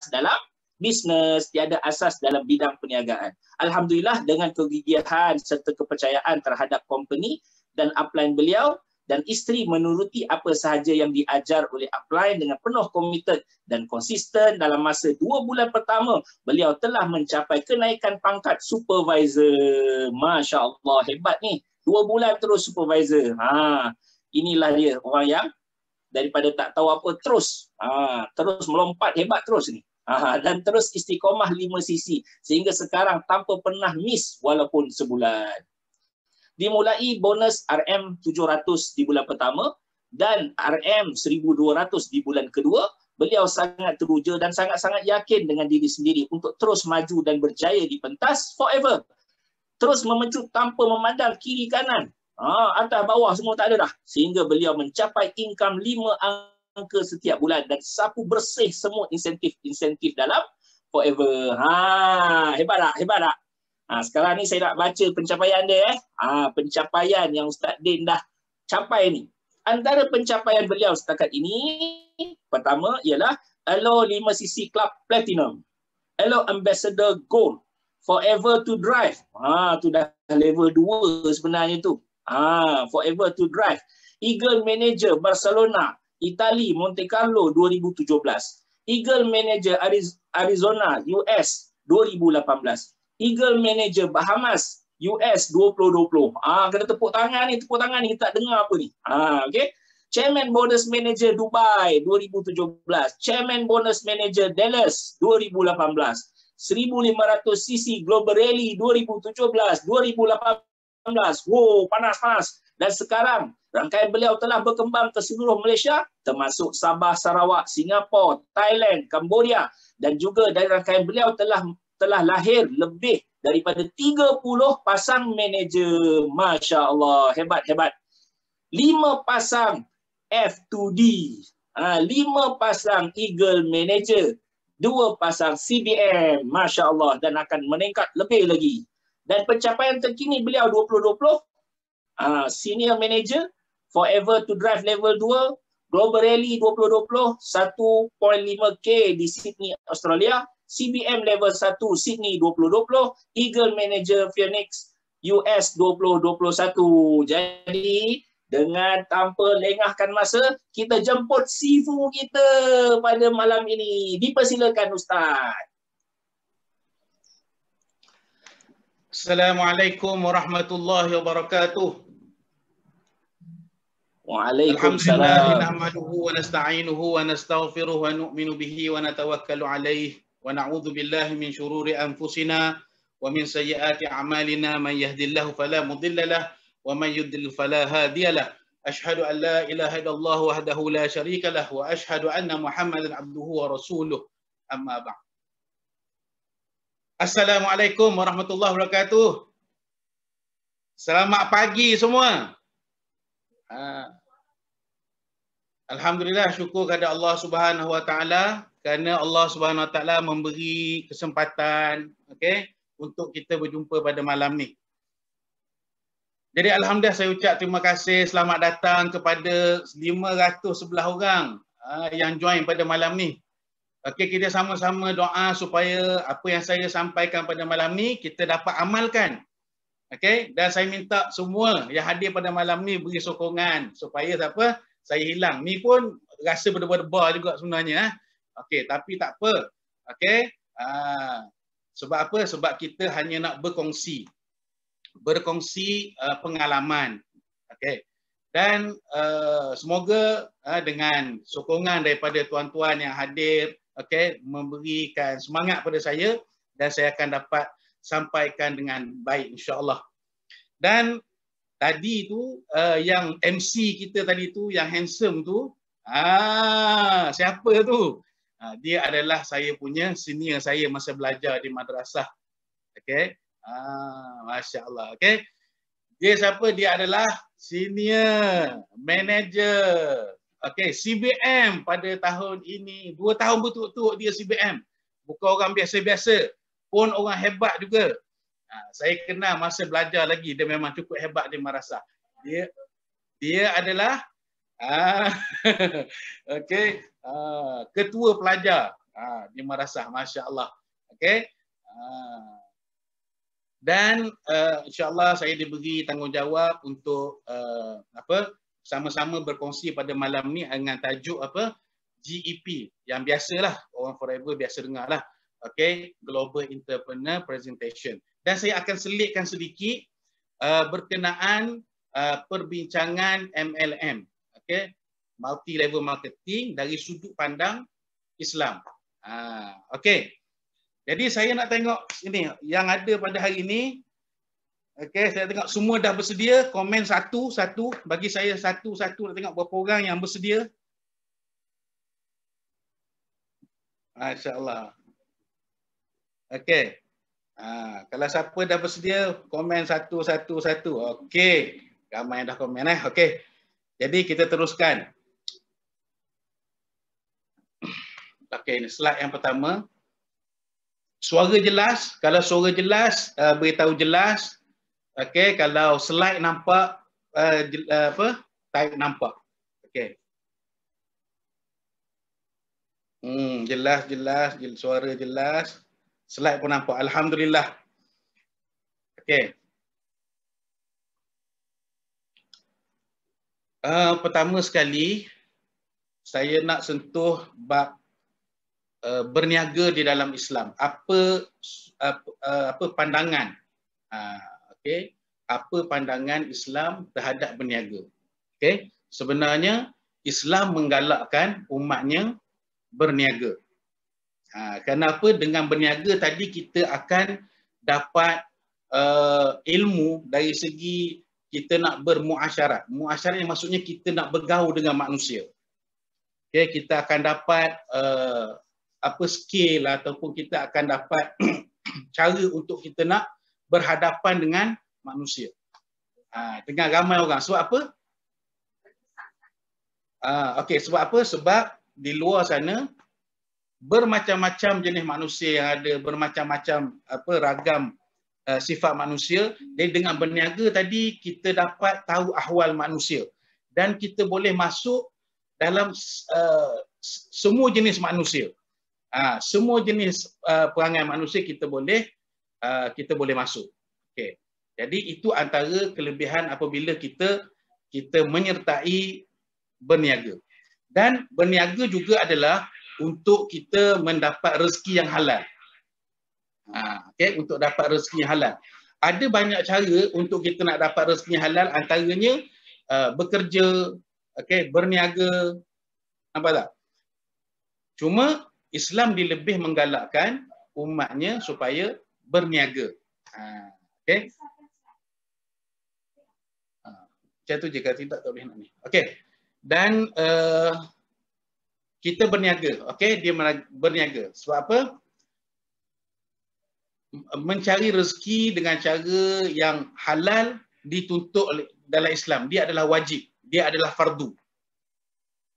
dalam bisnes, tiada asas dalam bidang perniagaan. Alhamdulillah dengan kegigihan serta kepercayaan terhadap company dan upline beliau dan isteri menuruti apa sahaja yang diajar oleh upline dengan penuh komited dan konsisten, dalam masa 2 bulan pertama beliau telah mencapai kenaikan pangkat supervisor. Masya Allah, hebat ni. 2 bulan terus supervisor. Inilah dia orang yang daripada tak tahu apa terus melompat hebat terus ni. Dan terus istiqomah 5 sisi sehingga sekarang tanpa pernah miss walaupun sebulan. Dimulai bonus RM700 di bulan pertama dan RM1200 di bulan kedua. Beliau sangat teruja dan sangat-sangat yakin dengan diri sendiri untuk terus maju dan berjaya di pentas forever. Terus memecut tanpa memandang kiri kanan. Atas bawah semua tak ada dah. Sehingga beliau mencapai income 5 angka setiap bulan dan sapu bersih semua insentif dalam forever. Hebat tak? Hebat tak? Sekarang ni saya nak baca pencapaian dia. Pencapaian yang Ustaz Din dah capai ni. Antara pencapaian beliau setakat ini, pertama ialah Elo 5cc Club Platinum, Elo Ambassador Gold, Forever to Drive. Tu dah level 2 sebenarnya tu. Forever to Drive. Eagle Manager Barcelona, Itali, Monte Carlo 2017. Eagle Manager Arizona, US 2018. Eagle Manager Bahamas, US 2020. Kena tepuk tangan ni, tak dengar apa ni. Okay. Chairman Bonus Manager Dubai 2017. Chairman Bonus Manager Dallas 2018. 1500cc Global Rally 2017, 2018. Wow, panas. Dan sekarang rangkaian beliau telah berkembang ke seluruh Malaysia, termasuk Sabah, Sarawak, Singapura, Thailand, Cambodia, dan juga dari rangkaian beliau telah lahir lebih daripada 30 pasang manager. Masya Allah, hebat. 5 pasang F2D, 5 pasang Eagle Manager, 2 pasang CBM, Masya Allah, dan akan meningkat lebih lagi. Dan pencapaian terkini beliau 2020, Senior Manager, Forever to Drive Level 2, Global Rally 2020, 1.5K di Sydney, Australia, CBM Level 1 Sydney 2020, Eagle Manager Phoenix US 2021. Jadi dengan tanpa lengahkan masa, kita jemput Sifu kita pada malam ini. Dipersilakan Ustaz. Assalamualaikum warahmatullahi wabarakatuh. Waalaikumsalam. Nahmaduhu wa nasta'inuhu wa nastaghfiruhu wa nu'minu bihi wa natawakkalu alaihi wa na'udzu billahi min syururi anfusina wa min sayyiati a'malina, man yahdihillahu fala mudilla lahu wa man yudlil fala hadiyalah. Asyhadu an la ilaha illallah wahdahu la syarika lahu wa asyhadu anna Muhammadan abduhu wa rasuluh. Amma ba'd. Assalamualaikum warahmatullahi wabarakatuh. Selamat pagi semua. Alhamdulillah, syukur kepada Allah Subhanahu Wa Taala kerana Allah Subhanahu Wa Taala memberi kesempatan untuk kita berjumpa pada malam ni. Jadi alhamdulillah saya ucap terima kasih, selamat datang kepada 511 orang yang join pada malam ni. Kita sama-sama doa supaya apa yang saya sampaikan pada malam ni kita dapat amalkan. Dan saya minta semua yang hadir pada malam ni beri sokongan supaya apa? Saya hilang. Ni pun rasa berdebar-debar juga sebenarnya. Tapi tak apa. Sebab apa? Sebab kita hanya nak berkongsi pengalaman. Dan semoga dengan sokongan daripada tuan-tuan yang hadir memberikan semangat pada saya dan saya akan dapat sampaikan dengan baik insya-Allah. Dan tadi tu yang MC kita tadi tu yang handsome tu, siapa tu? Dia adalah saya punya senior saya masa belajar di madrasah. Masya-Allah. Dia siapa? Dia adalah senior manager CBM pada tahun ini. 2 tahun betul-betul dia CBM. Bukan orang biasa-biasa, pun orang hebat juga. Saya kenal masa belajar lagi, dia memang cukup hebat di madrasah. Dia adalah ketua pelajar Di madrasah, masya-Allah. Okey. Dan insya-Allah saya diberi tanggungjawab untuk sama-sama berkongsi pada malam ni dengan tajuk GEP yang biasalah orang forever biasa dengarlah. Okey, Global Entrepreneur Presentation. Dan saya akan selitkan sedikit berkenaan perbincangan MLM. Okey, multi level marketing dari sudut pandang Islam. Okey. Jadi saya nak tengok ini yang ada pada hari ini. Okey, saya tengok semua dah bersedia, komen satu-satu, bagi saya satu-satu nak tengok berapa orang yang bersedia. Masya-Allah. Okey. Kalau siapa dah bersedia, komen satu-satu. Okey. Ramai dah komen Okey. Jadi kita teruskan. Okey, ini slide yang pertama. Suara jelas, kalau suara jelas, beritahu jelas. Okey, kalau slide nampak type nampak. Okey. Jelas, suara jelas. Slide pun nampak. Alhamdulillah. Okey. Pertama sekali, saya nak sentuh bab berniaga di dalam Islam. Apa pandangan? Okey. Apa pandangan Islam terhadap berniaga? Okey. Sebenarnya Islam menggalakkan umatnya berniaga. Kenapa? Dengan berniaga tadi kita akan dapat ilmu dari segi kita nak bermuasyarat. Muasyarat yang maksudnya kita nak bergaul dengan manusia. Okay, kita akan dapat skill ataupun kita akan dapat cara untuk kita nak berhadapan dengan manusia. Dengan ramai orang. Sebab apa? Okey, sebab apa? Sebab di luar sana bermacam-macam jenis manusia yang ada, bermacam-macam ragam sifat manusia. Dan dengan berniaga tadi kita dapat tahu ahwal manusia dan kita boleh masuk dalam semua jenis manusia. Semua jenis perangai manusia kita boleh masuk. Okey. Jadi itu antara kelebihan apabila kita menyertai berniaga. Dan berniaga juga adalah untuk kita mendapat rezeki yang halal. Okey, untuk dapat rezeki yang halal. Ada banyak cara untuk kita nak dapat rezeki yang halal, antaranya bekerja, okey, berniaga. Nampak tak? Cuma Islam lebih menggalakkan umatnya supaya berniaga. Okey. Macam tu je, kalau tidak tak boleh nak ni. Okey. Dan kita berniaga. Okey, dia berniaga. Sebab apa? Mencari rezeki dengan cara yang halal dituntut dalam Islam. Dia adalah wajib. Dia adalah fardu.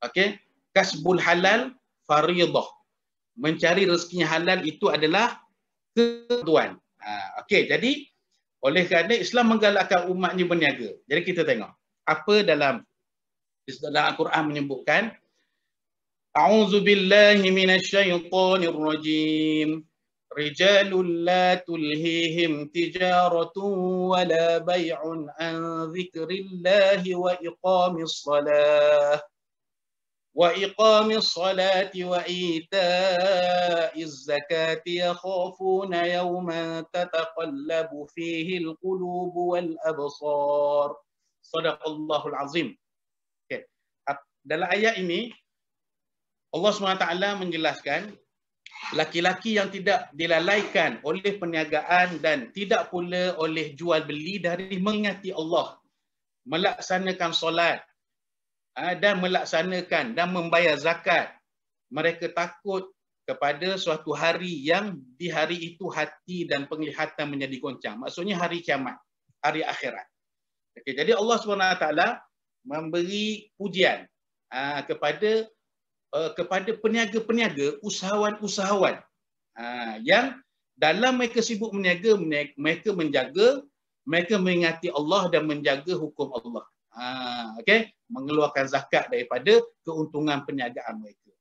Okey. Kasbul halal faridah. Mencari rezeki yang halal itu adalah ketentuan. Okey, jadi oleh kerana Islam menggalakkan umatnya berniaga. Jadi kita tengok apa dalam Al-Quran menyebutkan, A'udzubillahi minasyaitonir rajim. Rijalun la tulhihim tijaratun wa la bay'un an dzikrillahi wa iqamis salah. وإقام الصلاة وإيتاء الزكاة يخافون يوما تتقلب فيه القلوب والأبصار. صدق الله العظيم. Okay. Dalam ayat ini Allah SWT menjelaskan laki-laki yang tidak dilalaikan oleh perniagaan dan tidak pula oleh jual beli dari mengingati Allah, melaksanakan solat, dan melaksanakan dan membayar zakat. Mereka takut kepada suatu hari yang di hari itu hati dan penglihatan menjadi goncang. Maksudnya hari kiamat, hari akhirat. Okay, jadi Allah SWT memberi pujian kepada peniaga-peniaga, usahawan-usahawan yang dalam mereka sibuk berniaga, mereka mengingati Allah dan menjaga hukum Allah. Okey, mengeluarkan zakat daripada keuntungan perniagaan mereka.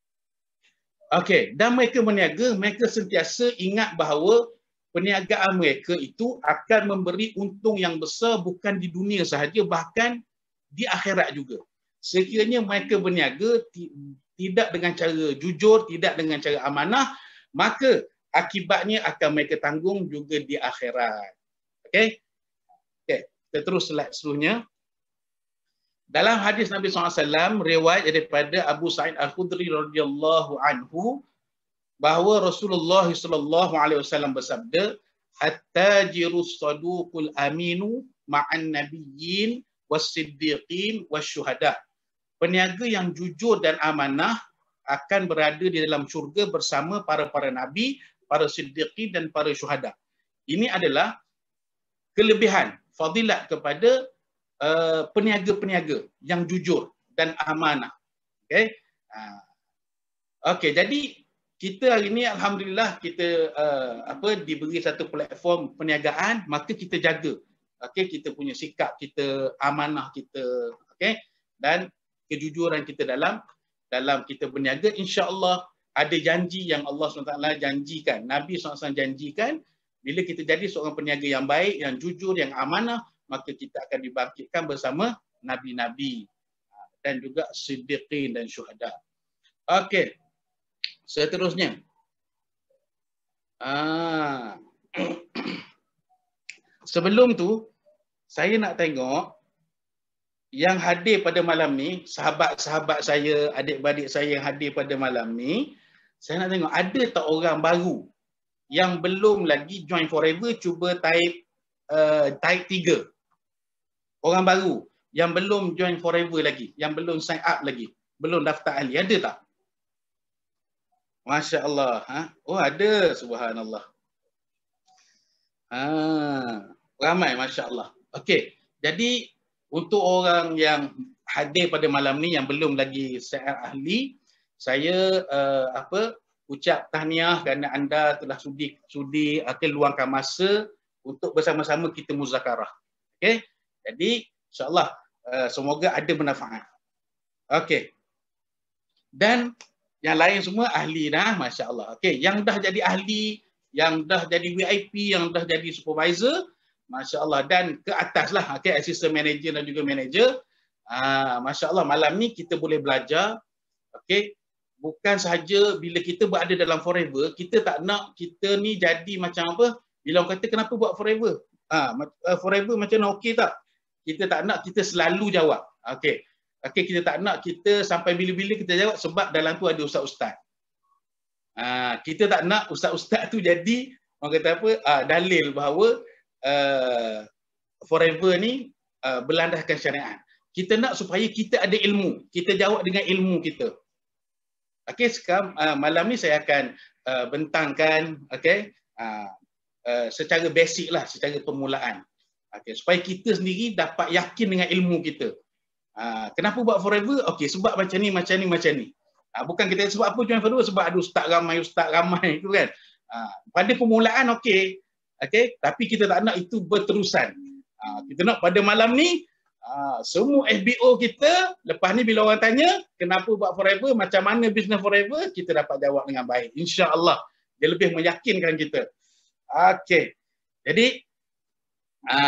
Okey, dan mereka berniaga, mereka sentiasa ingat bahawa perniagaan mereka itu akan memberi untung yang besar bukan di dunia sahaja, bahkan di akhirat juga. Sekiranya mereka berniaga tidak dengan cara jujur, tidak dengan cara amanah, maka akibatnya akan mereka tanggung juga di akhirat. Okey? Okey, kita terus slide seterusnya. Dalam hadis Nabi SAW, riwayat daripada Abu Sa'id Al-Khudri radhiyallahu anhu, bahawa Rasulullah SAW bersabda, "At-tajirus saduqul aminu ma'an nabiyyin was-siddiqin wasyuhada." Peniaga yang jujur dan amanah akan berada di dalam syurga bersama para nabi, para siddiqin dan para syuhada. Ini adalah kelebihan, fadilat kepada peniaga-peniaga yang jujur dan amanah. Okey. Okey, jadi kita hari ini alhamdulillah kita diberi satu platform perniagaan, maka kita jaga. Okey, kita punya sikap kita, amanah kita, okey, dan kejujuran kita dalam kita berniaga, insya-Allah ada janji yang Allah SWT janjikan, Nabi SAW janjikan, bila kita jadi seorang peniaga yang baik, yang jujur, yang amanah, maka kita akan dibangkitkan bersama nabi-nabi dan juga siddiqin dan syuhada. Okey. Seterusnya. Sebelum tu saya nak tengok yang hadir pada malam ni, sahabat-sahabat saya, adik-beradik saya yang hadir pada malam ni, saya nak tengok ada tak orang baru yang belum lagi join Forever, cuba type 3. Orang baru yang belum join Forever lagi, yang belum sign up lagi, belum daftar ahli, ada tak? Masya Allah. Oh ada, subhanallah. Ramai, Masya Allah. Okey, jadi untuk orang yang hadir pada malam ni yang belum lagi sign up ahli, saya ucap tahniah kerana anda telah sudi akan luangkan masa untuk bersama-sama kita muzakarah. Okey. Jadi insya-Allah semoga ada manfaat. Okey. Dan yang lain semua ahli dah, masya-Allah. Okey, yang dah jadi ahli, yang dah jadi VIP, yang dah jadi supervisor, masya-Allah, dan ke atas lah, okey, assistant manager dan juga manager. Masya-Allah, malam ni kita boleh belajar. Okey. Bukan sahaja bila kita berada dalam Forever, kita tak nak kita ni jadi macam apa? Bila orang kata kenapa buat Forever? Forever macam mana, okey tak? Kita tak nak kita selalu jawab. Okey. Okey, kita tak nak kita sampai bila-bila kita jawab sebab dalam tu ada ustaz-ustaz. Kita tak nak ustaz-ustaz tu jadi orang kata apa? Dalil bahawa Forever ni berlandaskan syariat. Kita nak supaya kita ada ilmu. Kita jawab dengan ilmu kita. Okey, sekarang malam ni saya akan bentangkan, okey, secara basic lah, secara permulaan. Okay, supaya kita sendiri dapat yakin dengan ilmu kita. Kenapa buat Forever? Okey, sebab macam ni. Bukan kita sebab apa join Forever, sebab ada ustaz ramai itu kan. Pada permulaan okey. Okey, tapi kita tak nak itu berterusan. Kita nak pada malam ni semua FBO kita, lepas ni bila orang tanya kenapa buat Forever, macam mana bisnes Forever, kita dapat jawab dengan baik. Insya-Allah dia lebih meyakinkan kita. Okey. Jadi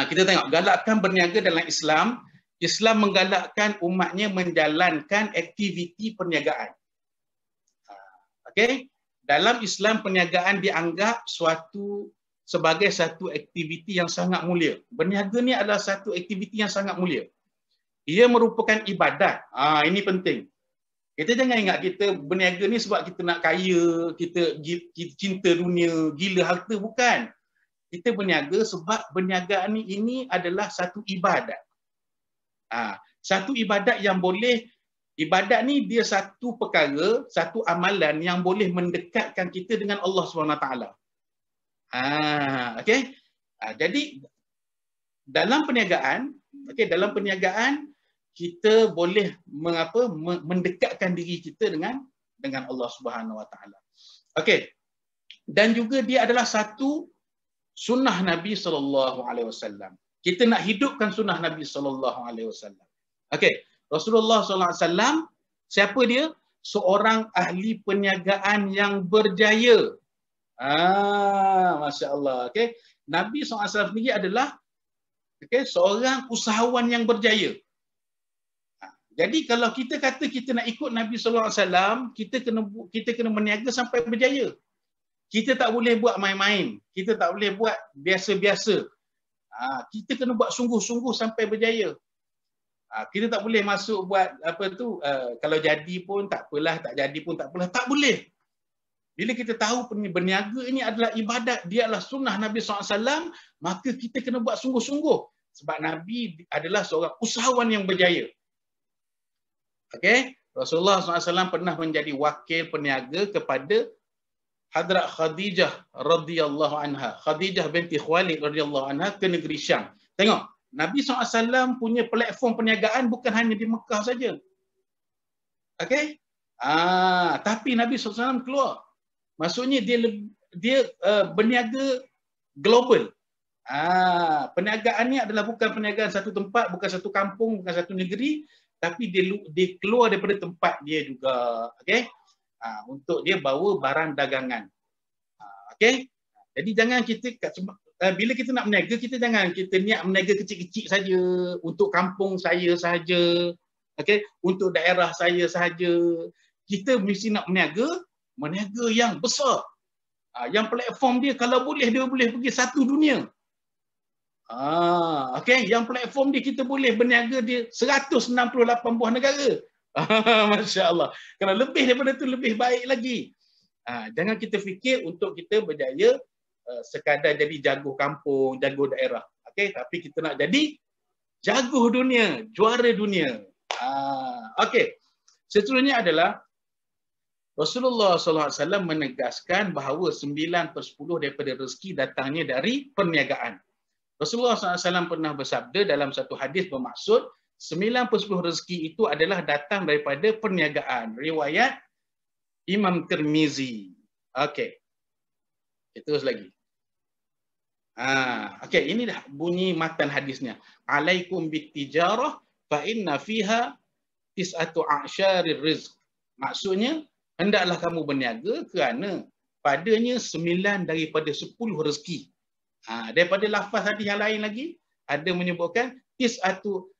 kita tengok galakkan berniaga dalam Islam. Islam menggalakkan umatnya menjalankan aktiviti perniagaan. Okey, dalam Islam perniagaan dianggap sebagai satu aktiviti yang sangat mulia. Berniaga ni adalah satu aktiviti yang sangat mulia. Ia merupakan ibadat. Ini penting. Kita jangan ingat kita berniaga ni sebab kita nak kaya, kita cinta dunia, gila harta, bukan. Kita berniaga sebab perniagaan ini adalah satu ibadat. Satu ibadat yang boleh, ibadat ni dia satu perkara, satu amalan yang boleh mendekatkan kita dengan Allah SWT. Okey. Jadi dalam perniagaan, dalam perniagaan kita boleh mendekatkan diri kita dengan Allah Subhanahu Wa Taala. Okey. Dan juga dia adalah satu sunnah Nabi SAW. Kita nak hidupkan sunnah Nabi SAW. Okey, Rasulullah SAW, siapa dia? seorang ahli perniagaan yang berjaya. Masya Allah. Okay. Nabi SAW sendiri adalah seorang usahawan yang berjaya. Jadi kalau kita kata kita nak ikut Nabi SAW, kita kena berniaga sampai berjaya. Kita tak boleh buat main-main. Kita tak boleh buat biasa-biasa. Kita kena buat sungguh-sungguh sampai berjaya. Kita tak boleh masuk buat kalau jadi pun tak apalah, tak jadi pun tak apalah. Tak boleh. Bila kita tahu berniaga ini adalah ibadat, dia adalah sunnah Nabi SAW, maka kita kena buat sungguh-sungguh. Sebab Nabi adalah seorang usahawan yang berjaya. Okay? Rasulullah SAW pernah menjadi wakil peniaga kepada Hadrat Khadijah radhiyallahu anha. Khadijah binti Khuwailid radhiyallahu anha ke negeri Syam. Tengok, Nabi SAW punya platform perniagaan bukan hanya di Mekah saja. Okay? Tapi Nabi SAW keluar. Maksudnya dia berniaga global. Perniagaan ni adalah bukan perniagaan satu tempat, bukan satu kampung, bukan satu negeri, tapi dia keluar daripada tempat dia juga. Okay? Untuk dia bawa barang dagangan. Okay? Jadi jangan kita bila kita nak berniaga, kita jangan kita niat berniaga kecil-kecil saja, untuk kampung saya sahaja, okay? Untuk daerah saya sahaja. Kita mesti nak berniaga yang besar. Yang platform dia kalau boleh dia boleh pergi satu dunia. Okay? Yang platform dia kita boleh berniaga di 168 buah negara. Masya Allah. Kalau lebih daripada tu lebih baik lagi. Jangan kita fikir untuk kita berjaya sekadar jadi jago kampung, jago daerah. Okay? Tapi kita nak jadi jago dunia, juara dunia. Okay. Seterusnya adalah Rasulullah SAW menegaskan bahawa 9/10 daripada rezeki datangnya dari perniagaan. Rasulullah SAW pernah bersabda dalam satu hadis bermaksud 9/10 rezeki itu adalah datang daripada perniagaan. Riwayat Imam Tirmizi. Okey. Kita terus lagi. Okey, ini dah bunyi matan hadisnya. Alaikum bitijarah fa inna fiha tis'atu a'syarir rizq. Maksudnya, hendaklah kamu berniaga kerana padanya 9 daripada 10 rezeki. Daripada lafaz hadis yang lain lagi, ada menyebutkan tis'atu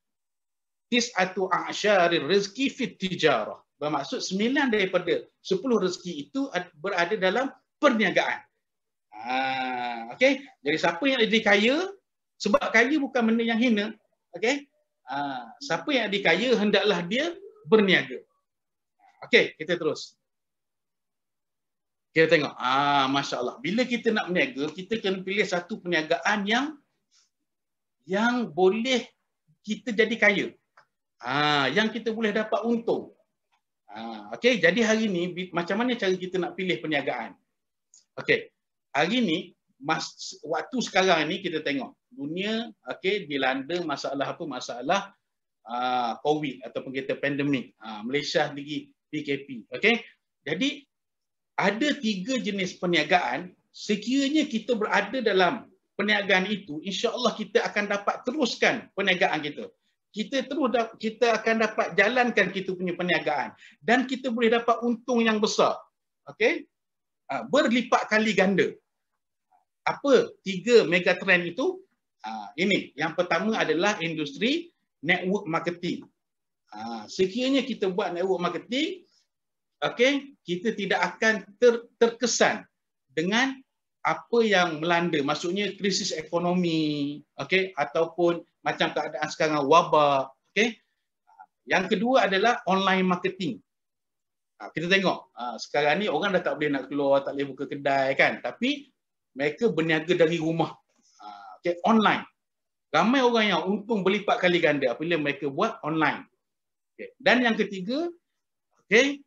a'syarir rizqi fit tijarah. Bermaksud 9 daripada 10 rezeki itu berada dalam perniagaan. Okey. Jadi siapa yang jadi kaya, sebab kaya bukan benda yang hina. Okey. Siapa yang jadi kaya hendaklah dia berniaga. Okey, kita terus. Kita tengok. Masya Allah. Bila kita nak berniaga, kita kena pilih satu perniagaan yang boleh kita jadi kaya. Yang kita boleh dapat untung. Okey, jadi hari ni macam mana cara kita nak pilih perniagaan? Okey. Hari ni waktu sekarang ni kita tengok dunia dilanda masalah Masalah COVID ataupun kita pandemik. Malaysia sendiri PKP. Okey. Jadi ada 3 jenis perniagaan. Sekiranya kita berada dalam perniagaan itu, insya-Allah kita akan dapat teruskan perniagaan kita. Kita akan dapat jalankan kita punya perniagaan dan kita boleh dapat untung yang besar. Okey? Berlipat kali ganda. Apa 3 megatrend itu? Ini. Yang pertama adalah industri network marketing. Sekiranya kita buat network marketing, okey, kita tidak akan terkesan dengan apa yang melanda, maksudnya krisis ekonomi, okey, ataupun macam keadaan sekarang wabak, okey. Yang kedua adalah online marketing. Kita tengok sekarang ni orang dah tak boleh nak keluar, tak boleh buka kedai kan, tapi mereka berniaga dari rumah. Okey, online. Ramai orang yang untung berlipat kali ganda apabila mereka buat online. Okay. Dan yang ketiga, okey,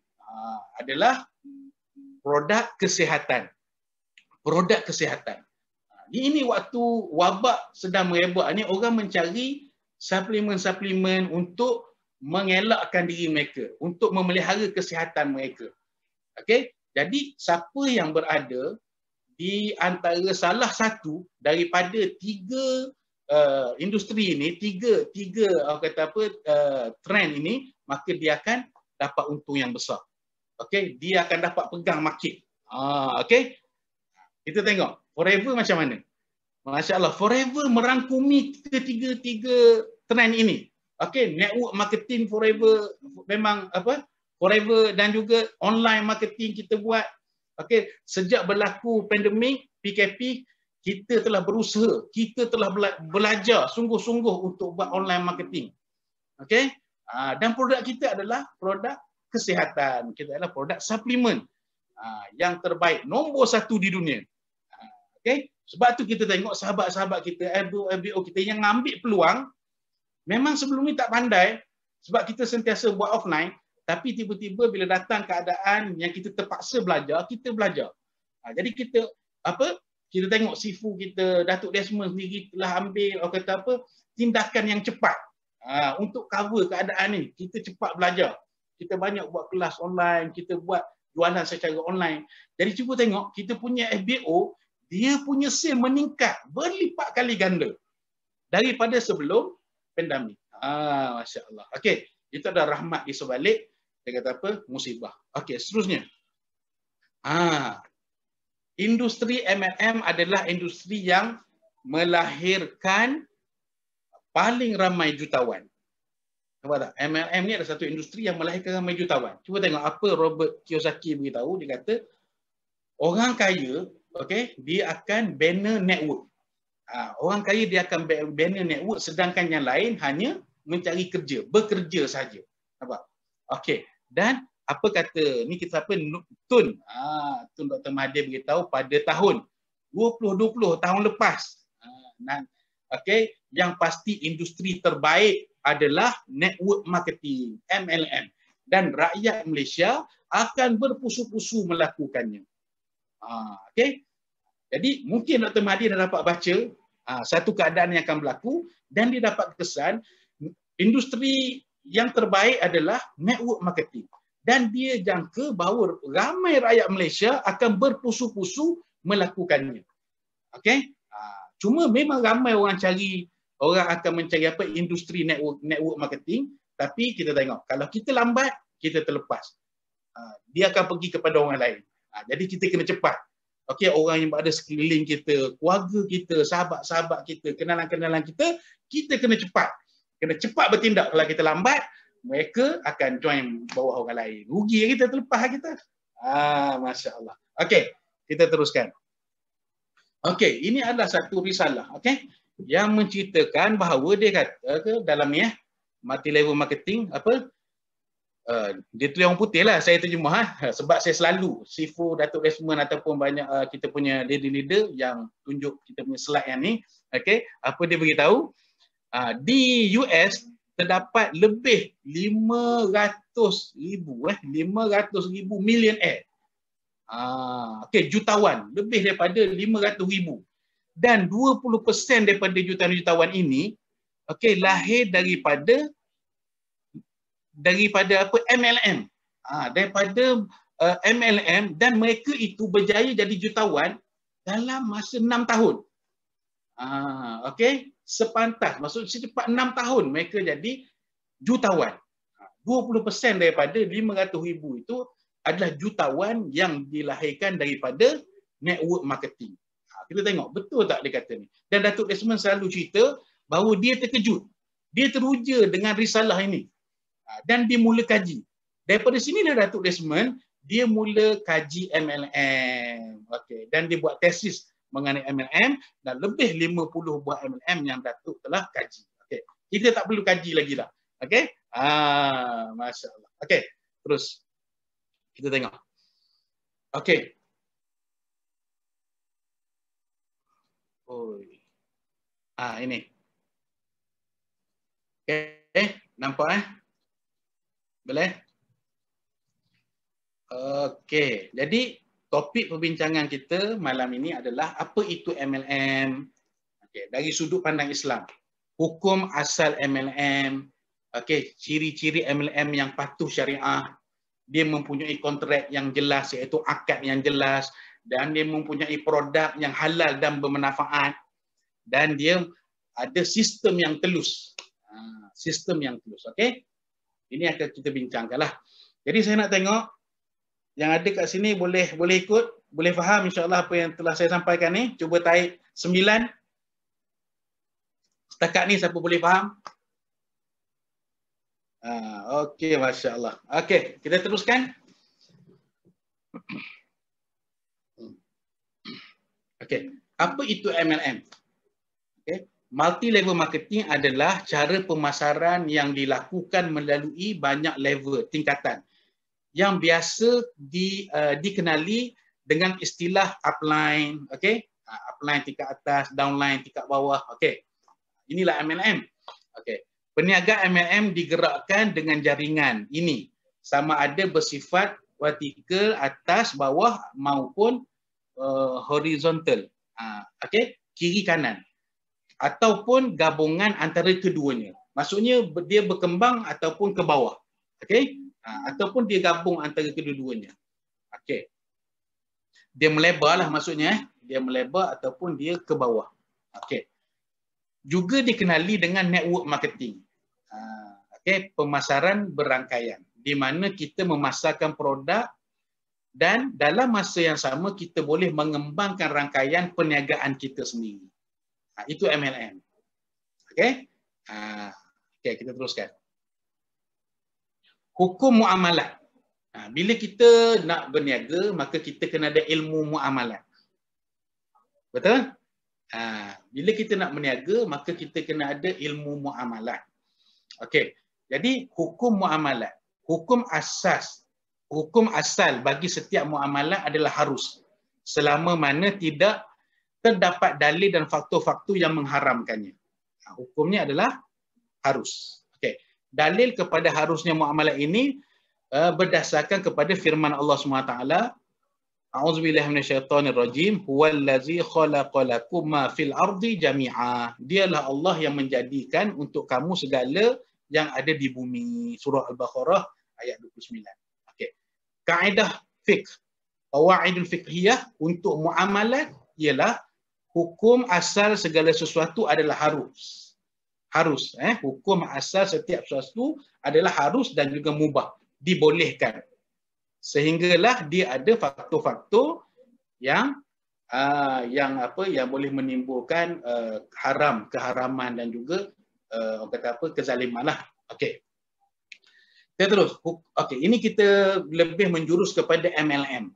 adalah produk kesihatan. Produk kesihatan. Ini waktu wabak sedang merebak ni, orang mencari suplemen-suplemen untuk mengelakkan diri mereka, untuk memelihara kesihatan mereka. Okey, jadi siapa yang berada di antara salah satu daripada 3 industri ini, tiga trend ini, maka dia akan dapat untung yang besar. okey, dia akan dapat pegang market. Okey. Kita tengok Forever macam mana. Masya Allah, Forever merangkumi tiga trend ini. Okey, network marketing Forever memang Forever dan juga online marketing kita buat. Okey, sejak berlaku pandemik PKP, kita telah berusaha, kita telah belajar sungguh-sungguh untuk buat online marketing. Okey? Dan produk kita adalah produk kesihatan. Kita adalah produk suplemen yang terbaik, nombor 1 di dunia. Okey? Sebab tu kita tengok sahabat-sahabat kita, LBO kita yang ngambil peluang, memang sebelum ni tak pandai sebab kita sentiasa buat offline, tapi tiba-tiba bila datang keadaan yang kita terpaksa belajar, kita belajar. Jadi kita kita tengok Sifu kita, Datuk Desmond sendiri telah ambil tindakan yang cepat untuk cover keadaan ni. Kita cepat belajar. Kita banyak buat kelas online, kita buat jualan secara online. Jadi cuba tengok kita punya FBO, dia punya sale meningkat berlipat kali ganda daripada sebelum pandemik. Masya Allah. Okey, itu ada rahmat di sebalik dia kata musibah. Okey, seterusnya. Industri MLM adalah industri yang melahirkan paling ramai jutawan. Nampak tak? MLM ni adalah satu industri yang melahirkan ramai jutawan. Cuba tengok apa Robert Kiyosaki beritahu. Dia kata orang kaya, okey, dia akan bina network. Orang kaya dia akan bina network, sedangkan yang lain hanya mencari kerja, bekerja saja. Nampak? Okey. Dan apa kata ni kita Tun Dr. Mahathir beritahu pada tahun 2020 tahun lepas. Okey, yang pasti industri terbaik adalah network marketing, MLM, dan rakyat Malaysia akan berpusu-pusu melakukannya. Okey. Jadi mungkin Dr. Mahathir dah dapat baca satu keadaan yang akan berlaku dan dia dapat kesan industri yang terbaik adalah network marketing. Dan dia jangka bahawa ramai rakyat Malaysia akan berpusu-pusu melakukannya. Okey? Cuma memang ramai orang akan mencari industri network marketing, tapi kita tengok kalau kita lambat, kita terlepas. Dia akan pergi kepada orang lain. Jadi kita kena cepat. Okey, orang yang berada sekeliling kita, keluarga kita, sahabat-sahabat kita, kenalan-kenalan kita, kita kena cepat. Kena cepat bertindak. Kalau kita lambat, mereka akan join bawah orang lain. Rugi kita, terlepas kita. Masya Allah. Okey, kita teruskan. Okey, ini adalah satu risalah, okey, yang menceritakan bahawa dia kata dalam ni multi level marketing dia tulis orang putih lah, saya terjemah sebab saya selalu Sifu, Datuk Desmond ataupun banyak kita punya leader-leader yang tunjuk kita punya slide yang ni. Okey, apa dia beritahu? Di US terdapat lebih 500,000 millionaire. Okey, jutawan, lebih daripada 500,000. Dan 20% daripada jutawan-jutawan ini okey lahir daripada MLM. Daripada MLM, dan mereka itu berjaya jadi jutawan dalam masa 6 tahun. Okey, sepantas, maksud secepat 6 tahun mereka jadi jutawan. 20% daripada 500,000 itu adalah jutawan yang dilahirkan daripada network marketing. Kita tengok betul tak dia kata ni. Dan Datuk Desmond selalu cerita bahawa dia terkejut. Dia teruja dengan risalah ini. Dan dia mula kaji. Daripada sini Datuk Desmond, dia mula kaji MLM. Okey, dan dia buat tesis mengenai MLM dan lebih 50 buah MLM yang Datuk telah kaji. Okey, kita tak perlu kaji lagi lah. Okey? Masya Allah. Okey, terus kita tengok. Okey. Ini. Okey, nampak boleh? Okey, jadi topik perbincangan kita malam ini adalah apa itu MLM. Okey, dari sudut pandang Islam. Hukum asal MLM. Okey, ciri-ciri MLM yang patuh syariah. Dia mempunyai kontrak yang jelas, iaitu akad yang jelas, dan dia mempunyai produk yang halal dan bermanfaat, dan dia ada sistem yang telus. Sistem yang telus. Okey? Ini akan kita bincangkanlah. Jadi saya nak tengok Yang ada kat sini boleh ikut, boleh faham insya-Allah apa yang telah saya sampaikan ni. Cuba taik 9. Setakat ni siapa boleh faham? Okey, masya-Allah. Okey, kita teruskan. Okey, apa itu MLM? Okey, multi level marketing adalah cara pemasaran yang dilakukan melalui banyak level, tingkatan, yang biasa dikenali dengan istilah upline, okey? Upline tingkat atas, downline tingkat bawah, okey. Inilah MLM. Okey. Peniaga MLM digerakkan dengan jaringan ini, sama ada bersifat vertikal atas bawah maupun horizontal. Okey, kiri kanan. Ataupun gabungan antara keduanya. Maksudnya dia berkembang ataupun ke bawah. Okey? Ataupun dia gabung antara kedua-duanya. Okey. Dia melebarlah maksudnya, dia melebar ataupun dia ke bawah. Okey. Juga dikenali dengan network marketing. Okey, pemasaran berrangkaian di mana kita memasarkan produk dan dalam masa yang sama kita boleh mengembangkan rangkaian perniagaan kita sendiri. Itu MLM. Okey? Okey, kita teruskan. Hukum muamalat. Bila kita nak berniaga, maka kita kena ada ilmu muamalat. Betul? Bila kita nak berniaga, maka kita kena ada ilmu muamalat. Okey. Jadi hukum muamalat, hukum asal bagi setiap muamalat adalah harus, selama mana tidak terdapat dalil dan faktor-faktor yang mengharamkannya. Hukumnya adalah harus. Okey. Dalil kepada harusnya muamalat ini berdasarkan kepada firman Allah SWT. A'udzubillahi minasyaitonirrajim. Huwallazi khalaqalakum ma fil ardi jami'a. Dialah Allah yang menjadikan untuk kamu segala yang ada di bumi. Surah Al-Baqarah ayat 29. Okey. Kaedah fiqh, qawaidul fiqhiyah untuk muamalat ialah hukum asal segala sesuatu adalah harus. Harus. Hukum asal setiap sesuatu adalah harus dan juga mubah. Dibolehkan. Sehinggalah dia ada faktor-faktor yang boleh menimbulkan haram, keharaman dan juga kezaliman lah. Okey. Kita terus. Okey, ini kita lebih menjurus kepada MLM.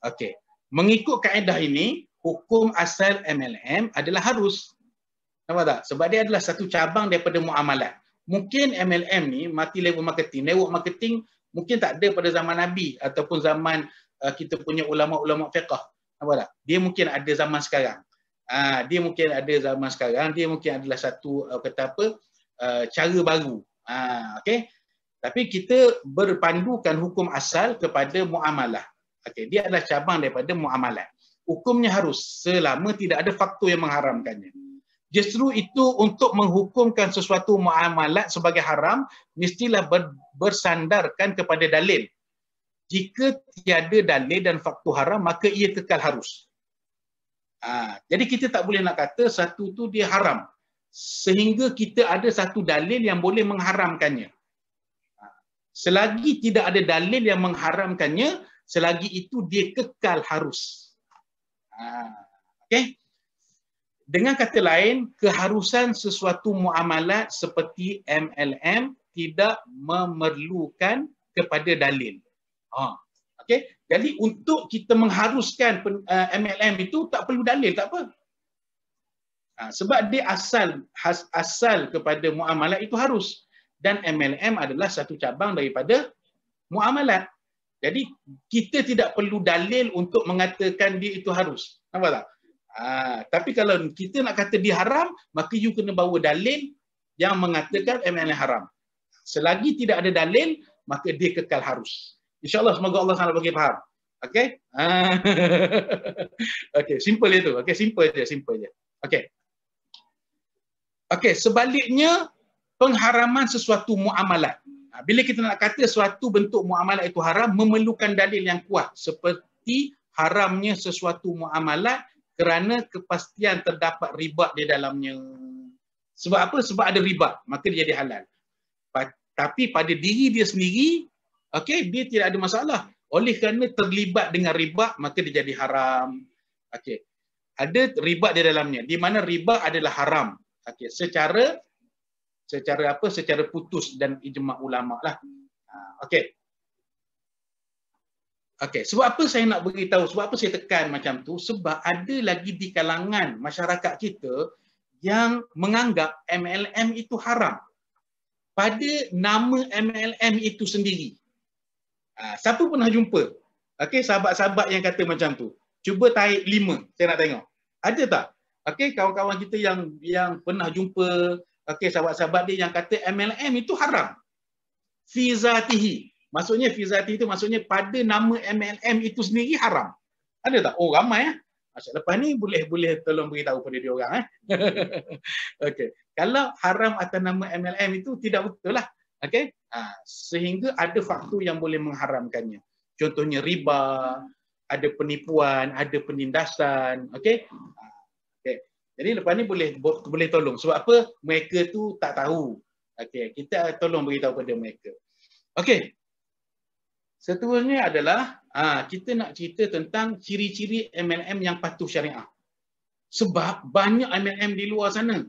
Okey. Mengikut kaedah ini, hukum asal MLM adalah harus. Nampak tak? Sebab dia adalah satu cabang daripada muamalat. Mungkin MLM ni, multi level marketing, network marketing mungkin tak ada pada zaman Nabi ataupun zaman kita punya ulama-ulama fiqh. Nampak tak? Dia mungkin ada zaman sekarang. Dia mungkin ada zaman sekarang, dia mungkin adalah satu cara baru. Okey. Tapi kita berpandukan hukum asal kepada muamalah. Okey, dia adalah cabang daripada muamalat. Hukumnya harus selama tidak ada faktor yang mengharamkannya. Justru itu untuk menghukumkan sesuatu muamalat sebagai haram, mestilah bersandarkan kepada dalil. Jika tiada dalil dan faktor haram, maka ia kekal harus. Jadi kita tak boleh nak kata satu tu dia haram sehingga kita ada satu dalil yang boleh mengharamkannya. Selagi tidak ada dalil yang mengharamkannya, selagi itu dia kekal harus. Okey. Dengan kata lain, keharusan sesuatu muamalat seperti MLM tidak memerlukan kepada dalil. Okey. Jadi untuk kita mengharuskan MLM itu tak perlu dalil, tak apa. Sebab dia asal kepada muamalat itu harus. Dan MLM adalah satu cabang daripada muamalat. Jadi kita tidak perlu dalil untuk mengatakan dia itu harus. Nampak tak? Tapi kalau kita nak kata dia haram, maka you kena bawa dalil yang mengatakan MLM haram. Selagi tidak ada dalil, maka dia kekal harus. InsyaAllah semoga Allah SWT bagi faham. Okey? Okey, simple je tu. Okey, simple je. Okey. Okey, sebaliknya pengharaman sesuatu muamalat. Bila kita nak kata suatu bentuk muamalat itu haram, memerlukan dalil yang kuat seperti haramnya sesuatu muamalat kerana kepastian terdapat riba di dalamnya. Sebab apa? Sebab ada riba, maka dia jadi halal. Tapi pada diri dia sendiri, okey, dia tidak ada masalah. Oleh kerana terlibat dengan riba, maka dia jadi haram. Okey. Ada riba di dalamnya, di mana riba adalah haram. Okey, secara apa? Secara putus dan ijma' ulama lah. Okey. Okey, sebab apa saya nak beritahu, sebab apa saya tekan macam tu? Sebab ada lagi di kalangan masyarakat kita yang menganggap MLM itu haram pada nama MLM itu sendiri. Siapa pernah jumpa? Okey, sahabat-sahabat yang kata macam tu. Cuba tarik 5, saya nak tengok. Ada tak? Okey, kawan-kawan kita yang pernah jumpa, okey, sahabat-sahabat dia yang kata MLM itu haram. Fi zatihi. Maksudnya fi zatihi itu maksudnya pada nama MLM itu sendiri haram. Ada tak? Oh, ramai lepas ni boleh tolong beritahu pada dia orang Okey. Kalau haram atas nama MLM itu tidak betul lah. Okey. Sehingga ada faktor yang boleh mengharamkannya. Contohnya riba, ada penipuan, ada penindasan, okey. Okey. Jadi lepas ni boleh tolong. Sebab apa? Mereka tu tak tahu. Okey, kita tolong beritahu pada mereka. Okey. Seterusnya adalah kita nak cerita tentang ciri-ciri MLM yang patuh syariah. Sebab banyak MLM di luar sana.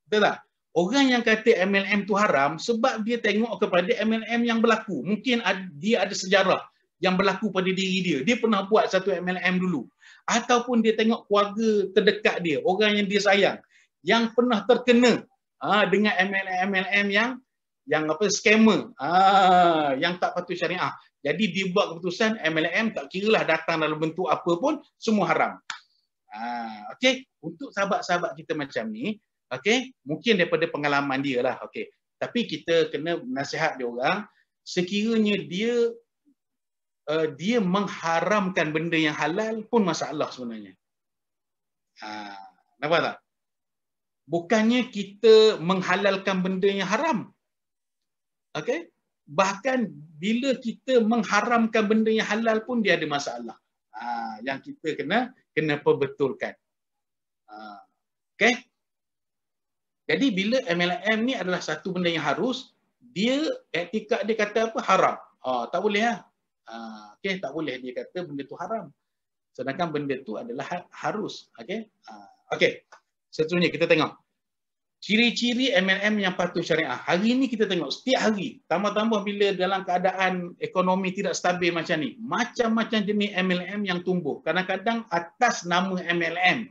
Betul tak? Orang yang kata MLM tu haram sebab dia tengok kepada MLM yang berlaku. Mungkin dia ada sejarah yang berlaku pada diri dia. Dia pernah buat satu MLM dulu. Ataupun dia tengok keluarga terdekat dia, orang yang dia sayang, yang pernah terkena dengan MLM yang apa, scammer, yang tak patuh syariah. Jadi dia buat keputusan MLM tak kiralah datang dalam bentuk apa pun, semua haram. Okey, untuk sahabat-sahabat kita macam ni, okey, mungkin daripada pengalaman dia lah, okey. Tapi kita kena nasihat dia orang, sekiranya dia mengharamkan benda yang halal pun masalah sebenarnya. Nampak tak? Bukannya kita menghalalkan benda yang haram. Okey? Bahkan bila kita mengharamkan benda yang halal pun dia ada masalah. Yang kita kena perbetulkan. Okey? Jadi bila MLM ni adalah satu benda yang harus, dia etika dia kata apa? Haram. Tak boleh lah. Okey, tak boleh dia kata benda tu haram. Sedangkan benda tu adalah harus. Okey? Okey. Seterusnya kita tengok. Ciri-ciri MLM yang patuh syariah. Hari ini kita tengok setiap hari, tambah-tambah bila dalam keadaan ekonomi tidak stabil macam ni, macam-macam jenis MLM yang tumbuh. Kadang-kadang atas nama MLM.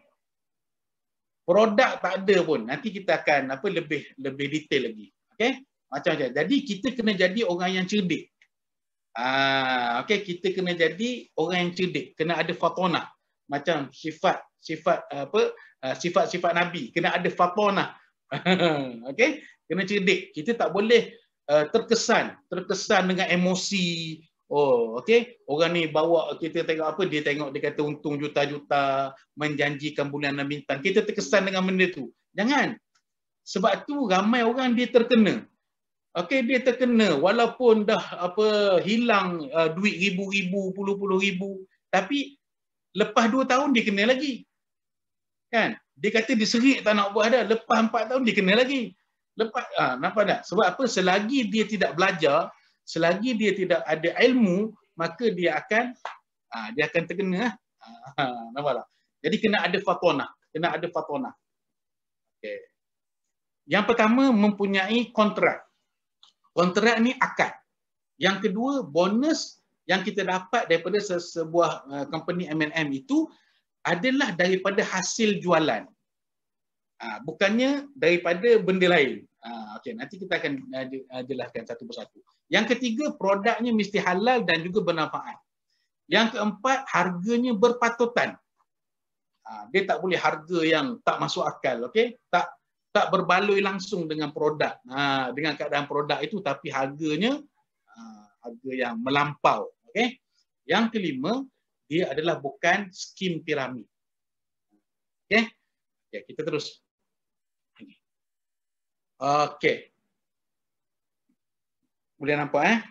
Produk tak ada pun. Nanti kita akan lebih detail lagi. Okey? Macam-macam. Jadi kita kena jadi orang yang cerdik. Kita kena jadi orang yang cerdik. Kena ada fatonah. Macam sifat Nabi. Kena ada fatonah. Okey, kena cerdik. Kita tak boleh terkesan dengan emosi. Okey, orang ni bawa kita tengok apa, dia kata untung juta-juta, menjanjikan bulanan bintang. Kita terkesan dengan benda tu. Jangan. Sebab tu ramai orang dia terkena. Okey, dia terkena walaupun dah hilang duit ribu-ribu, puluh-puluh ribu, tapi lepas 2 tahun dia kena lagi. Kan? Dia kata diserik tak nak buat dah. Lepas 4 tahun dia kena lagi. Nampak tak? Sebab apa? Selagi dia tidak belajar, selagi dia tidak ada ilmu, maka dia akan terkena. Nampak tak? Jadi kena ada fatonah. Okay. Yang pertama mempunyai kontrak. Kontrak ni akad. Yang kedua bonus yang kita dapat daripada sebuah company MLM itu adalah daripada hasil jualan. Bukannya daripada benda lain. Okey, nanti kita akan jelaskan satu persatu. Yang ketiga, produknya mesti halal dan juga bermanfaat. Yang keempat, harganya berpatutan. Dia tak boleh harga yang tak masuk akal, okey? Tak berbaloi langsung dengan produk. Dengan keadaan produk itu, tapi harganya harga yang melampau, okey? Yang kelima, dia adalah bukan skim piramid. Okey? Okay, kita terus. Okey. Boleh nampak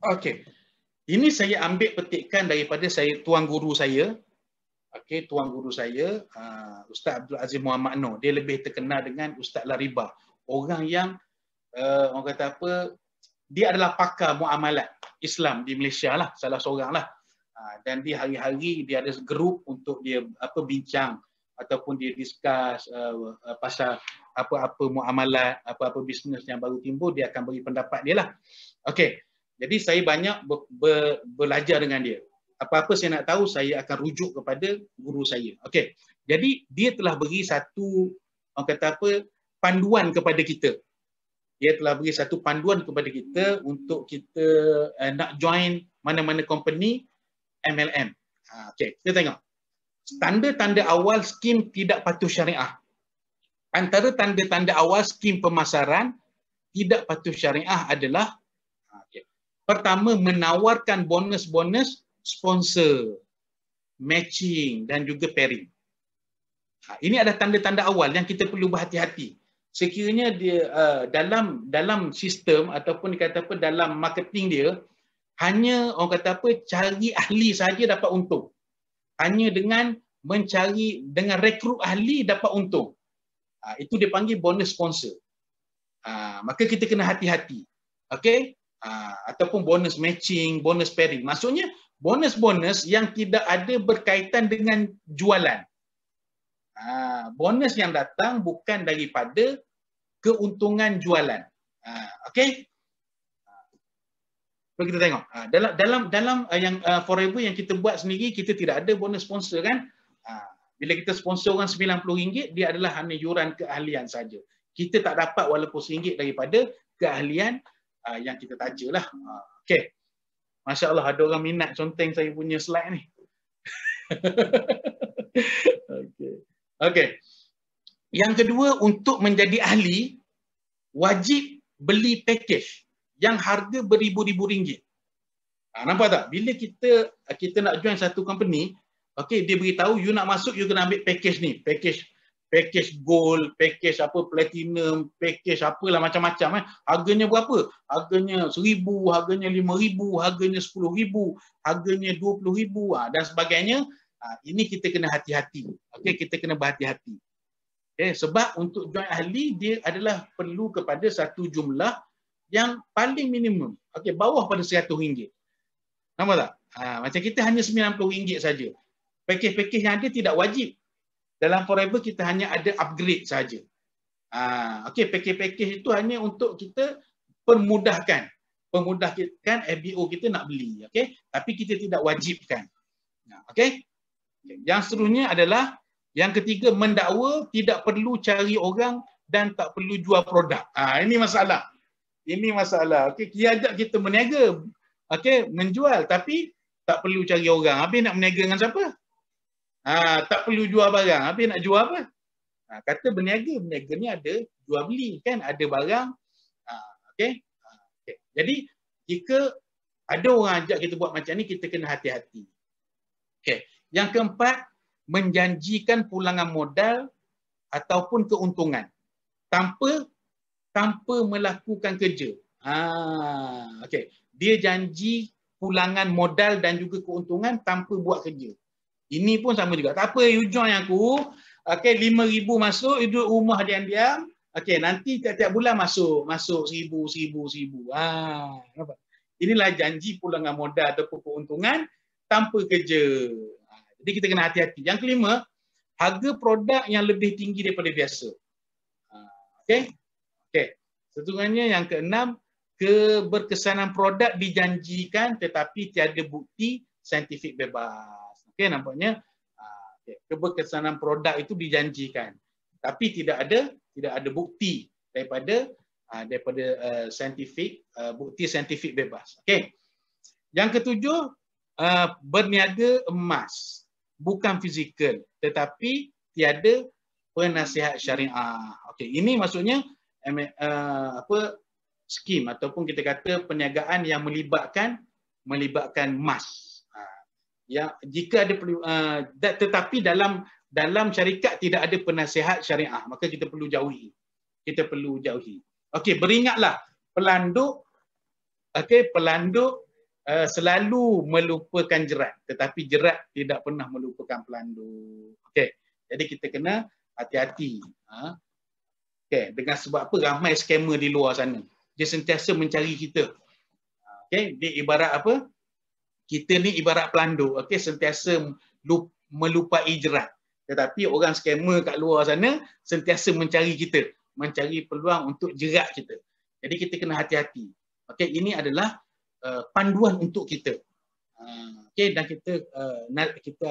Okey. Ini saya ambil petikan daripada tuan guru saya. Okey, tuan guru saya, Ustaz Abdul Aziz Muhammad Noor. Dia lebih terkenal dengan Ustaz Lariba. Orang yang orang kata apa, dia adalah pakar muamalat Islam di Malaysia lah, salah seorang lah. Dan dia hari-hari dia ada grup untuk dia bincang ataupun dia discuss pasal apa-apa muamalat, apa-apa bisnes yang baru timbul, dia akan beri pendapat dia lah. Okey. Jadi saya banyak belajar dengan dia. Apa-apa saya nak tahu, saya akan rujuk kepada guru saya. Okey. Jadi dia telah beri satu, orang kata apa, panduan kepada kita. Dia telah beri satu panduan kepada kita untuk kita nak join mana-mana company MLM. Okey, kita tengok. Tanda-tanda awal skim tidak patuh syariah. Antara tanda-tanda awal skim pemasaran tidak patuh syariah adalah pertama, menawarkan bonus-bonus sponsor, matching dan juga pairing. Ini adalah tanda-tanda awal yang kita perlu berhati-hati. Sekiranya dia dalam sistem ataupun dikata apa, dalam marketing dia, hanya orang kata apa, cari ahli saja dapat untung. Hanya dengan dengan rekrut ahli dapat untung. Itu dia panggil bonus sponsor. Maka kita kena hati-hati. Okey? Ataupun bonus matching, bonus pairing. Maksudnya bonus-bonus yang tidak ada berkaitan dengan jualan. Bonus yang datang bukan daripada keuntungan jualan. Okey? Kalau kita tengok dalam yang Forever yang kita buat sendiri, kita tidak ada bonus sponsor kan. Bila kita sponsor orang RM90, dia adalah hanya yuran keahlian saja. Kita tak dapat walaupun RM1 daripada keahlian yang kita taja lah. Okey. Masya Allah, ada orang minat conteng saya punya slide ni. Okey. Yang kedua, untuk menjadi ahli, wajib beli package yang harga beribu-ribu ringgit. Nampak tak? Bila kita nak join satu company, okey, dia beritahu you nak masuk, you kena ambil package ni. Package gold, package apa platinum, package apalah macam-macam. Harganya berapa? Harganya RM1,000, harganya RM5,000, harganya RM10,000, harganya RM20,000 dan sebagainya. Ini kita kena hati-hati. Okey, kita kena berhati-hati. Okay, sebab untuk join ahli, dia adalah perlu kepada satu jumlah yang paling minimum. Okey, bawah pada RM100. Nampak tak? Macam kita hanya RM90 saja. Package-package yang ada tidak wajib. Dalam Forever kita hanya ada upgrade saja. Okey, package-package itu hanya untuk kita permudahkan FBO kita nak beli. Okey, tapi kita tidak wajibkan. Okey. Yang seterusnya adalah yang ketiga, mendakwa tidak perlu cari orang dan tak perlu jual produk. Ini masalah. Ini masalah. Okey, dia ajak kita berniaga. Okey, menjual tapi tak perlu cari orang. Habis nak berniaga dengan siapa? Tak perlu jual barang. Habis nak jual apa? Kata berniaga ni ada jual beli kan, ada barang. Okey. Jadi jika ada orang ajak kita buat macam ni, kita kena hati-hati. Okey. Yang keempat, menjanjikan pulangan modal ataupun keuntungan tanpa melakukan kerja. Okey. Dia janji pulangan modal dan juga keuntungan tanpa buat kerja. Ini pun sama juga. Tak apa, you join aku. Okey, RM5,000 masuk, you duduk rumah diam-diam. Okey, nanti tiap-tiap bulan masuk RM1,000. Nampak? Inilah janji pulangan modal ataupun keuntungan tanpa kerja. Jadi kita kena hati-hati. Yang kelima, harga produk yang lebih tinggi daripada biasa. Okey. Okey. Seterusnya yang keenam, keberkesanan produk dijanjikan tetapi tiada bukti saintifik bebas. Okey, nampaknya keberkesanan produk itu dijanjikan tapi tidak ada bukti daripada saintifik, bukti saintifik bebas. Okey. Yang ketujuh, berniaga emas bukan fizikal tetapi tiada penasihat syariah. Okey, ini maksudnya skim ataupun kita kata perniagaan yang melibatkan emas. Ya, jika ada tetapi dalam syarikat tidak ada penasihat syariah, maka kita perlu jauhi. Okey, beringatlah pelanduk selalu melupakan jerat, tetapi jerat tidak pernah melupakan pelanduk. Okey, jadi kita kena hati-hati. Okey, dengan sebab apa ramai skamer di luar sana. dia sentiasa mencari kita. Okey, dia ibarat apa? Kita ni ibarat pelanduk, okey, sentiasa melupai jerat. Tetapi orang scammer kat luar sana sentiasa mencari kita, mencari peluang untuk jerat kita. Jadi kita kena hati-hati. Okey, ini adalah panduan untuk kita. Okey, dan kita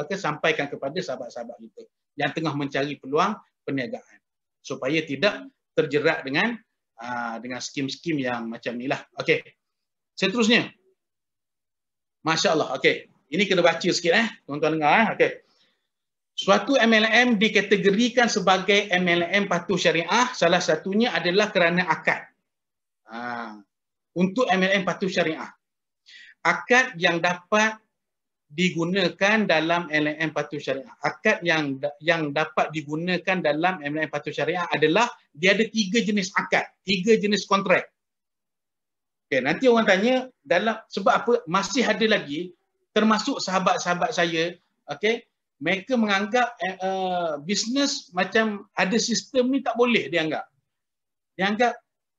akan sampaikan kepada sahabat-sahabat kita yang tengah mencari peluang perniagaan supaya tidak terjerat dengan skim-skim yang macam ni lah. Okey. Seterusnya. Masya-Allah. Okey. Ini kena baca sikit tuan-tuan dengar Okey. Suatu MLM dikategorikan sebagai MLM patuh syariah, salah satunya adalah kerana akad. Untuk MLM patuh syariah. Akad yang dapat digunakan dalam MLM patuh syariah. Akad yang dapat digunakan dalam MLM patuh syariah adalah dia ada 3 jenis akad, 3 jenis kontrak. Okay, nanti orang tanya sebab apa masih ada lagi termasuk sahabat-sahabat saya, okay, mereka menganggap bisnes macam ada sistem ni tak boleh dia anggap. Dia anggap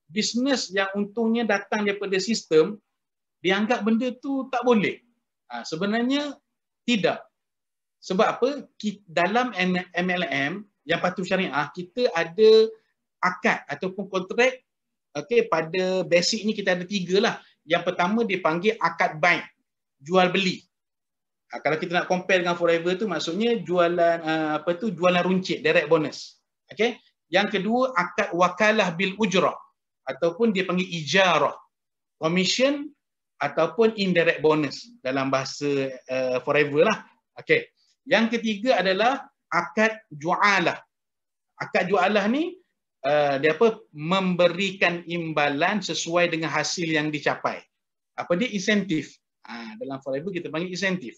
bisnes yang untungnya datang daripada sistem, dia anggap benda tu tak boleh. Sebenarnya tidak. Sebab apa? Dalam MLM yang patuh syariah, kita ada akad ataupun kontrak. Okey, pada basic ni kita ada 3 lah. Yang pertama dipanggil akad buy, jual beli. Kalau kita nak compare dengan Forever tu maksudnya jualan jualan runcit, direct bonus. Okey. Yang kedua akad wakalah bil ujrah ataupun dia panggil ijarah, commission ataupun indirect bonus dalam bahasa Forever lah. Okey. Yang ketiga adalah akad jualah. Akad jualah ni dia memberikan imbalan sesuai dengan hasil yang dicapai. Apa dia? Insentif. Dalam Forever kita panggil insentif.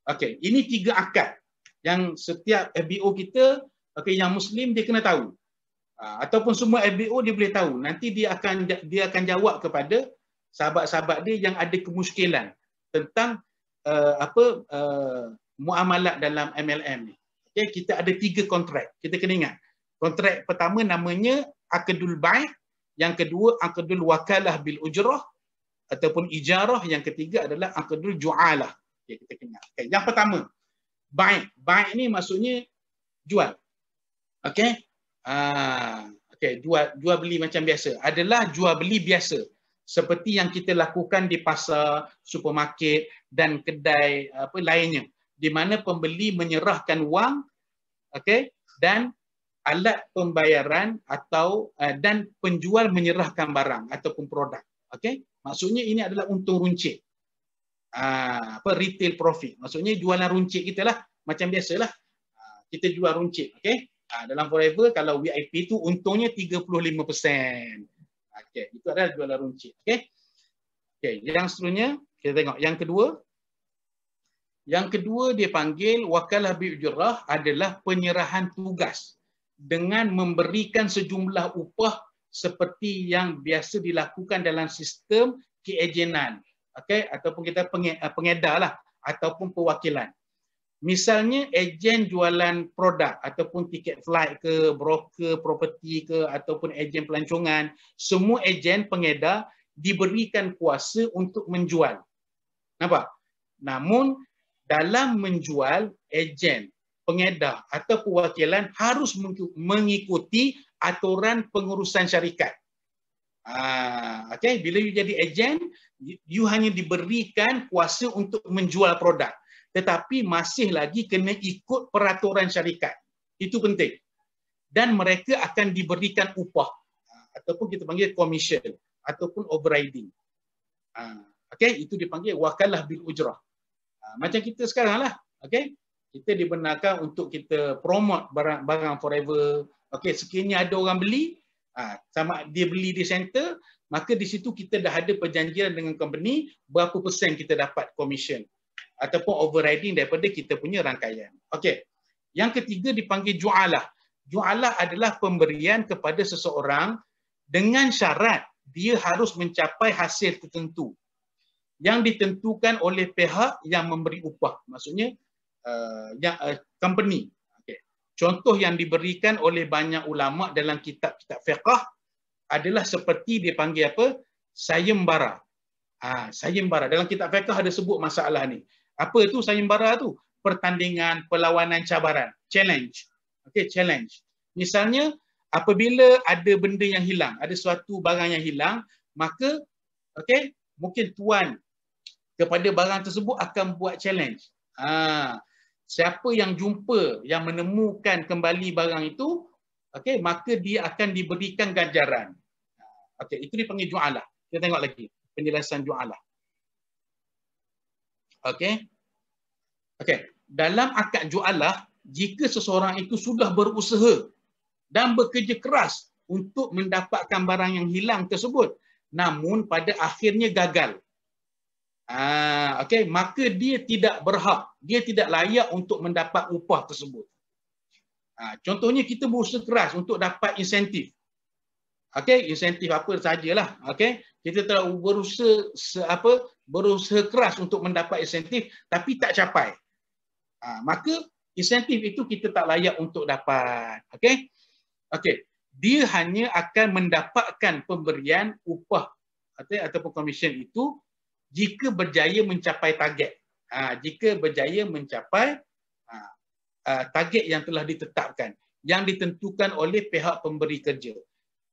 Okey, ini 3 akad yang setiap FBO kita, yang Muslim dia kena tahu. Ataupun semua FBO dia boleh tahu. Nanti dia akan jawab kepada sahabat-sahabat dia yang ada kemuskilan tentang muamalat dalam MLM ni. Okey, kita ada 3 kontrak. Kita kena ingat. Kontrak pertama namanya akadul bai', yang kedua akadul wakalah bil ujrah ataupun ijarah, yang ketiga adalah akadul jualah. Okey, kita ingat. Okey, yang pertama bai'. Bai' ni maksudnya jual. Okey. Okey, jual beli macam biasa. Adalah jual beli biasa seperti yang kita lakukan di pasar, supermarket dan kedai lainnya, di mana pembeli menyerahkan wang, okey, dan alat pembayaran dan penjual menyerahkan barang ataupun produk. Okey, maksudnya ini adalah untung runcit. Retail profit. Maksudnya jualan runcit kita lah, macam biasalah. Kita jual runcit, okey. Dalam Forever kalau VIP tu untungnya 35%. Okey, itu adalah jualan runcit, okey. Okey, yang seterusnya kita tengok yang kedua. Yang kedua dia panggil wakalah bil ujrah, adalah penyerahan tugas dengan memberikan sejumlah upah seperti yang biasa dilakukan dalam sistem keejenan, okey, ataupun kita pengedar lah ataupun perwakilan. Misalnya ejen jualan produk ataupun tiket flight ke, broker property ke ataupun ejen pelancongan, semua ejen pengedar diberikan kuasa untuk menjual. Nampak? Namun dalam menjual, ejen, pengedar atau perwakilan harus mengikuti aturan pengurusan syarikat. Okay, bila you jadi ejen, you hanya diberikan kuasa untuk menjual produk, tetapi masih lagi kena ikut peraturan syarikat. Itu penting. Dan mereka akan diberikan upah ataupun kita panggil commission ataupun overriding. Okay, itu dipanggil wakalah bil ujrah. Macam kita sekarang lah. Okay, kita dibenarkan untuk kita promote barang Forever. Okey, sekiranya ada orang beli, sama dia beli di center, maka di situ kita dah ada perjanjian dengan company berapa persen kita dapat commission ataupun overriding daripada kita punya rangkaian. Okey. Yang ketiga dipanggil jualah. Jualah adalah pemberian kepada seseorang dengan syarat dia harus mencapai hasil tertentu yang ditentukan oleh pihak yang memberi upah. Maksudnya company. Okay. Contoh yang diberikan oleh banyak ulama dalam kitab-kitab fiqh adalah seperti dia panggil apa? Sayembara. Sayembara. Dalam kitab fiqh ada sebut masalah ni. Apa itu sayembara tu? Pertandingan, perlawanan, cabaran. Challenge. Okay, challenge. Misalnya, apabila ada benda yang hilang, ada suatu barang yang hilang, maka okay, mungkin tuan kepada barang tersebut akan buat challenge. Siapa yang jumpa, yang menemukan kembali barang itu, okay, maka dia akan diberikan ganjaran. Okay, itu dipanggil ju'alah. Kita tengok lagi penjelasan ju'alah. Okay. Okay. Dalam akad ju'alah, jika seseorang itu sudah berusaha dan bekerja keras untuk mendapatkan barang yang hilang tersebut, namun pada akhirnya gagal, okay, maka dia tidak berhak, dia tidak layak untuk mendapat upah tersebut. Contohnya kita berusaha keras untuk dapat insentif. Okay, insentif apa sajalah. Okay, kita telah berusaha keras untuk mendapat insentif tapi tak capai. Maka insentif itu kita tak layak untuk dapat. Okay, okay, dia hanya akan mendapatkan pemberian upah ataupun komisen itu jika berjaya mencapai target. Jika berjaya mencapai target yang telah ditetapkan, yang ditentukan oleh pihak pemberi kerja.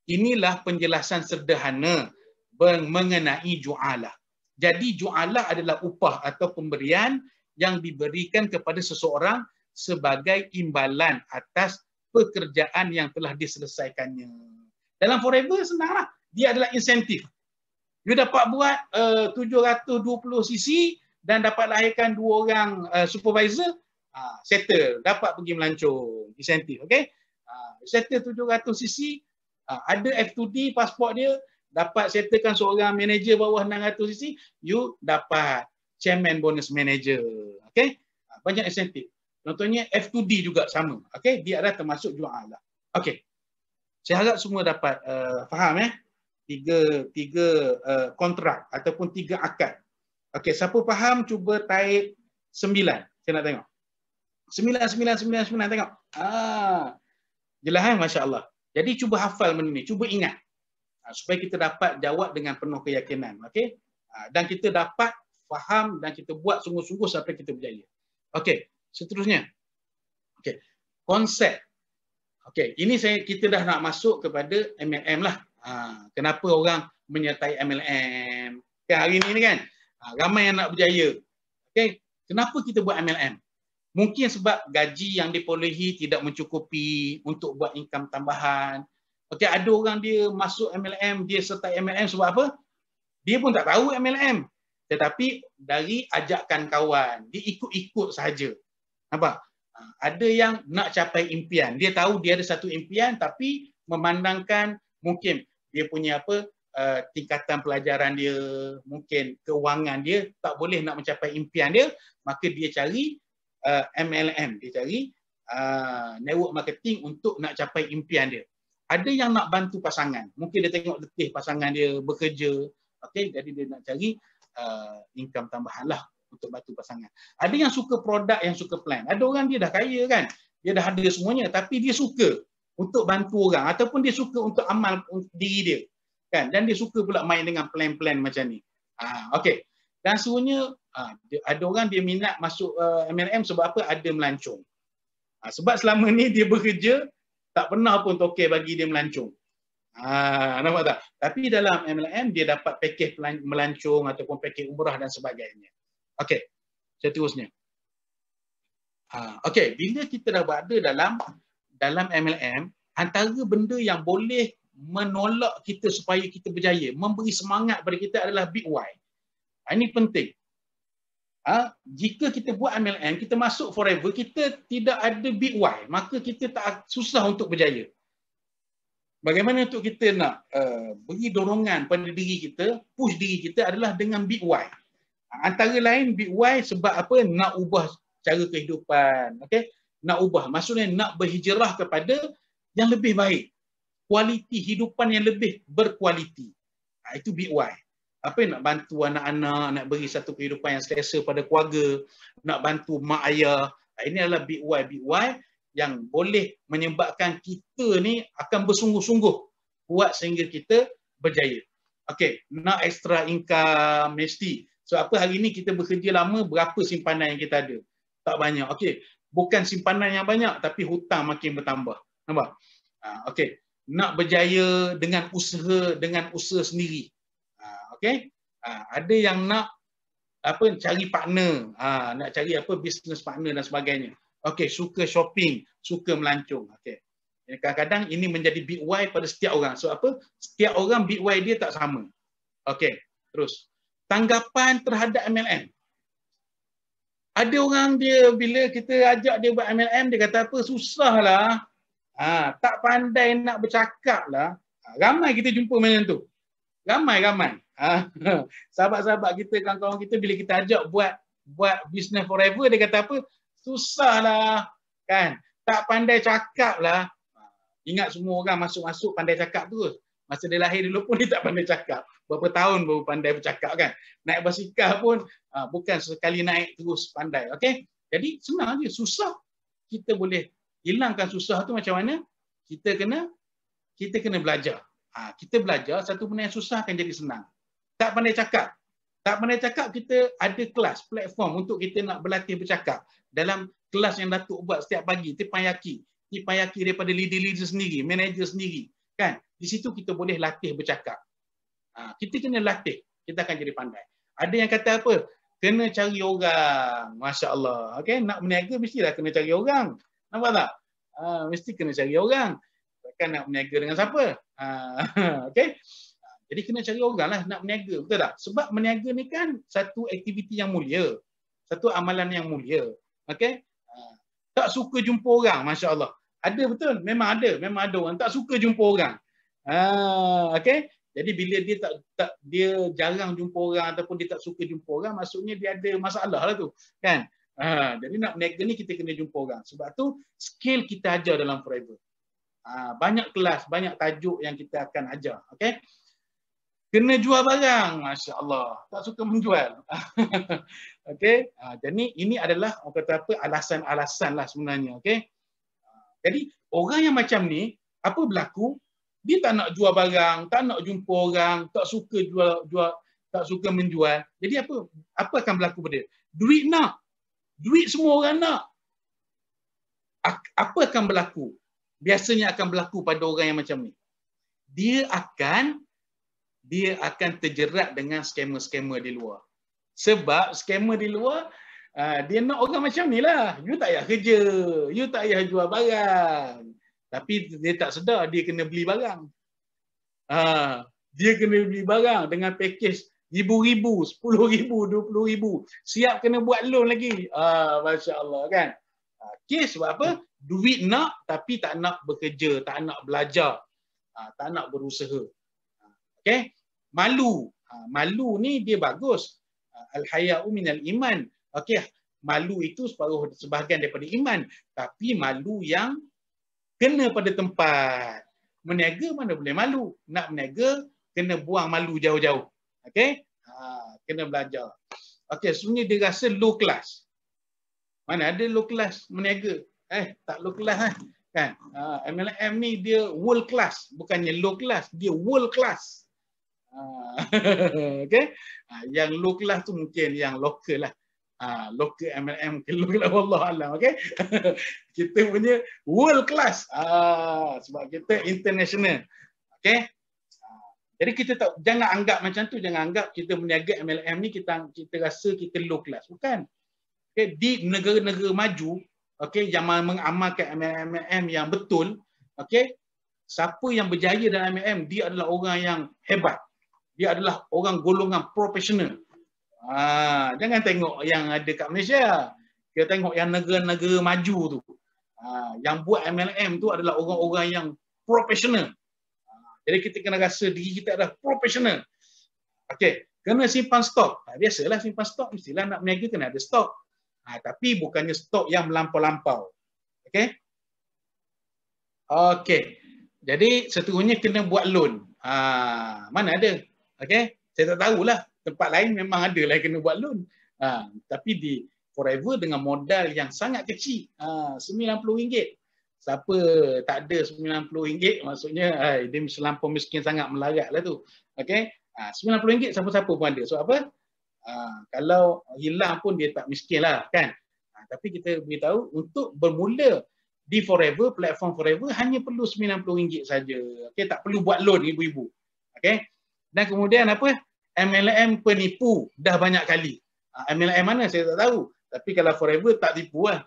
Inilah penjelasan sederhana mengenai ju'alah. Jadi ju'alah adalah upah atau pemberian yang diberikan kepada seseorang sebagai imbalan atas pekerjaan yang telah diselesaikannya. Dalam forever senanglah. Dia adalah insentif. You dapat buat 720 cc dan dapat lahirkan 2 orang supervisor, settle, dapat pergi melancong, insentif, okey? Settle 700 cc, ada F2D pasport dia, dapat settlekan seorang manager bawah 600 cc, you dapat chairman bonus manager, okey? Banyak insentif. Contohnya F2D juga sama, okey? Dia adalah termasuk ju'alah. Okey. Saya harap semua dapat faham tiga kontrak ataupun 3 akad. Okey, siapa faham cuba type 9. Saya nak tengok. 9 tengok. Jelas masya-Allah. Jadi cuba hafal benda ni, cuba ingat. Supaya kita dapat jawab dengan penuh keyakinan, okey? Dan kita dapat faham dan kita buat sungguh-sungguh sampai kita berjaya. Okey, seterusnya. Okey, konsep. Okey, ini kita dah nak masuk kepada MLM lah. Kenapa orang menyertai MLM? Hari ni kan, ramai yang nak berjaya. Okey, kenapa kita buat MLM? Mungkin sebab gaji yang diperolehi tidak mencukupi untuk buat income tambahan. Okey, ada orang dia masuk MLM, dia sertai MLM sebab apa? Dia pun tak tahu MLM. Tetapi dari ajakan kawan, dia ikut-ikut sahaja. Nampak? Ada yang nak capai impian. Dia tahu dia ada satu impian tapi memandangkan mungkin dia punya tingkatan pelajaran dia, mungkin keuangan dia tak boleh nak mencapai impian dia, maka dia cari MLM, dia cari network marketing untuk nak capai impian dia. Ada yang nak bantu pasangan, mungkin dia tengok letih pasangan dia bekerja, okey, jadi dia nak cari income tambahan lah untuk bantu pasangan. Ada yang suka produk, yang suka plan. Ada orang dia dah kaya kan, dia dah ada semuanya, tapi dia suka untuk bantu orang ataupun dia suka untuk amal diri dia kan, dan dia suka pula main dengan plan-plan macam ni. Okey. Dan sebenarnya ada orang dia minat masuk MLM sebab apa? Ada melancong. Sebab selama ni dia bekerja tak pernah pun tokek bagi dia melancong. Nampak tak? Tapi dalam MLM dia dapat pakej melancong ataupun pakej umrah dan sebagainya. Okey. Seterusnya. Okey, bila kita dah berada dalam MLM, antara benda yang boleh menolak kita supaya kita berjaya, memberi semangat pada kita adalah big why. Ini penting. Jika kita buat MLM, kita masuk forever, kita tidak ada big why, maka kita tak susah untuk berjaya. Bagaimana untuk kita nak beri dorongan pada diri kita, push diri kita adalah dengan big why. Antara lain big why sebab apa? Nak ubah cara kehidupan, okey? Nak ubah, maksudnya nak berhijrah kepada yang lebih baik. Kualiti hidupan yang lebih berkualiti. Itu big why. Apa nak bantu anak-anak, nak beri satu kehidupan yang selesa pada keluarga, nak bantu mak ayah. Ini adalah big why yang boleh menyebabkan kita ni akan bersungguh-sungguh buat sehingga kita berjaya. Okey, nak extra income mesti. So apa hari ni kita bekerja lama, berapa simpanan yang kita ada? Tak banyak. Okey, bukan simpanan yang banyak tapi hutang makin bertambah. Nampak? Okey, nak berjaya dengan usaha sendiri. Okey? Ada yang nak cari partner, nak cari business partner dan sebagainya. Okey, suka shopping, suka melancong. Okey. Kadang-kadang ini menjadi big why pada setiap orang. So setiap orang big why dia tak sama. Okey, terus. Tanggapan terhadap MLM. Ada orang dia bila kita ajak dia buat MLM, dia kata apa, susahlah. Tak pandai nak bercakap lah. Ramai kita jumpa macam tu. Ramai. Sahabat-sahabat kita, kawan-kawan kita bila kita ajak buat business forever, dia kata apa, susahlah. Kan? Tak pandai cakap lah. Ingat semua orang masuk-masuk pandai cakap terus. Masa dia lahir dulu pun dia tak pandai cakap. Berapa tahun baru pandai bercakap kan. Naik basikal pun bukan sekali naik terus pandai. Okey? Jadi senang je. Susah. Kita boleh hilangkan susah tu macam mana? Kita kena belajar. Kita belajar, satu benda yang susah akan jadi senang. Tak pandai cakap. Tak pandai cakap, kita ada kelas, platform untuk kita nak berlatih bercakap. Dalam kelas yang Datuk buat setiap pagi, Tipayaki daripada leader-leader sendiri, manager sendiri. Kan? Di situ kita boleh latih bercakap. Kita kena latih, kita akan jadi pandai. Ada yang kata apa? Kena cari orang. Masya Allah. Okay? Nak berniaga mestilah kena cari orang. Nampak tak? Mesti kena cari orang. Kan nak berniaga dengan siapa? Okay? Jadi kena cari orang lah nak berniaga. Betul tak? Sebab berniaga ni kan satu aktiviti yang mulia. Satu amalan yang mulia. Okay? Tak suka jumpa orang. Masya Allah. Ada betul? Memang ada orang tak suka jumpa orang. Okay? Jadi bila dia jarang jumpa orang ataupun dia tak suka jumpa orang, maksudnya dia ada masalah lah tu. Kan? Jadi nak berniaga ni kita kena jumpa orang. Sebab tu skill kita ajar dalam Forever. Banyak kelas, banyak tajuk yang kita akan ajar. Okay? Kena jual barang. Masya Allah. Tak suka menjual. Okay? Jadi ini adalah orang kata apa, alasan-alasan lah sebenarnya. Okay? Jadi orang yang macam ni, apa berlaku? Dia tak nak jual barang, tak nak jumpa orang, tak suka jual, tak suka menjual. Jadi apa akan berlaku pada dia? Duit nak. Duit semua orang nak. Apa akan berlaku? Biasanya akan berlaku pada orang yang macam ni. Dia akan terjerat dengan skema-skema di luar. Sebab skema di luar, dia nak orang macam ni lah. You tak payah kerja. You tak payah jual barang. Tapi dia tak sedar dia kena beli barang. Dia kena beli barang dengan pakej ribu-ribu, 10,000, 20,000. Siap kena buat loan lagi. Masya Allah kan. Kes sebab apa? Duit nak tapi tak nak bekerja, tak nak belajar, tak nak berusaha. Okay? Malu. Malu ni dia bagus. Al-haya'u minal iman. Okay? Malu itu sebahagian daripada iman. Tapi malu yang kena pada tempat. Berniaga mana boleh malu. Nak berniaga, kena buang malu jauh-jauh. Okay? Kena belajar. Okay, sebenarnya dia rasa low class. Mana ada low class berniaga? Tak low class kan? MLM ni dia world class. Bukannya low class, dia world class. Okay? Yang low class tu mungkin yang lokal lah. Local MLM ke local Allah alam. Okay? Kita punya world class. Sebab kita international. Okay? Jadi kita jangan anggap macam tu. Jangan anggap kita berniaga MLM ni kita rasa kita low class. Bukan. Okay? Di negara-negara maju, okay, yang mengamalkan MLM yang betul, okay, siapa yang berjaya dalam MLM, dia adalah orang yang hebat. Dia adalah orang golongan profesional. Jangan tengok yang ada kat Malaysia. Kita tengok yang negara-negara maju tu. Yang buat MLM tu adalah orang-orang yang profesional. Jadi kita kena rasa diri kita adalah profesional. Okey, kena simpan stok. Biasalah simpan stok, mestilah nak berniaga kena ada stok. Tapi bukannya stok yang melampau-lampau. Okey? Okey. Jadi seterusnya kena buat loan. Mana ada? Okey? Saya tak tahulah. Tempat lain memang ada lah kena buat loan. Tapi di Forever dengan modal yang sangat kecil, RM90. Siapa tak ada RM90, maksudnya dia selampau miskin sangat, melarat lah tu. Okey. RM90 siapa-siapa pun ada. So apa? Kalau hilang pun dia tak miskin lah kan. Tapi kita beritahu untuk bermula di Forever, platform Forever hanya perlu RM90 saja. Okey, tak perlu buat loan ibu-ibu. Okey. Dan kemudian apa? MLM penipu dah banyak kali. MLM mana saya tak tahu. Tapi kalau Forever tak tipu lah.